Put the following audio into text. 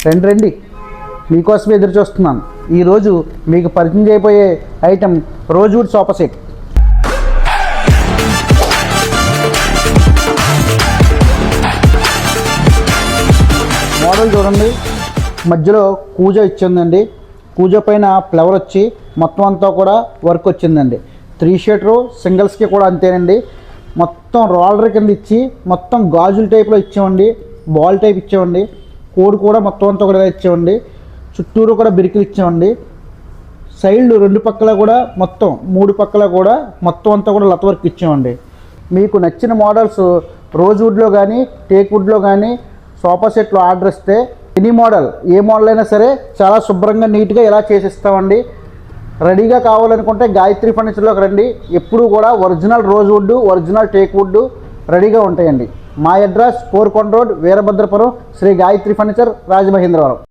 రండి రండి, మీకోసమే ఎదురు చూస్తున్నాను. ఈరోజు మీకు పరిచయం చేయబోయే item rosewood sofa set. Model చూడండి, మధ్యలో కూజా ఇచ్చిందండి. కూజా పైన ఫ్లవర్ వచ్చి మొత్తం అంతా కూడా వర్క్ వచ్చిందండి. 3 షీటరు సింగిల్స్కి కూడా అంతేనండి. మొత్తం రోలర్ కింద ఇచ్చి మొత్తం గాజుల టైప్లో ఇచ్చామండి. బాల్ టైప్ ఇచ్చామండి. కోడ్ కూడా మొత్తం అంతా కూడా ఇచ్చామండి. చుట్టూరు కూడా బిరికిలు ఇచ్చామండి. సైడ్లు 2 పక్కల కూడా మొత్తం 3 పక్కల కూడా మొత్తం అంతా కూడా లత వర్క్ ఇచ్చామండి. మీకు నచ్చిన మోడల్స్ రోజ్వుడ్లో కానీ టేక్వుడ్లో కానీ సోఫా సెట్లో ఆర్డర్ ఇస్తే ఎనీ మోడల్, ఏ మోడల్ అయినా సరే చాలా శుభ్రంగా నీట్గా ఇలా చేసిస్తామండి. రెడీగా కావాలనుకుంటే గాయత్రి ఫర్నిచర్లోకి రండి. ఎప్పుడు కూడా ఒరిజినల్ రోజ్వుడ్, ఒరిజినల్ టేక్వుడ్ రెడీగా ఉంటాయండి. మా address Korukonda road, Veerabhadrapuram, Sri Gayatri furniture, Rajamahendravaram.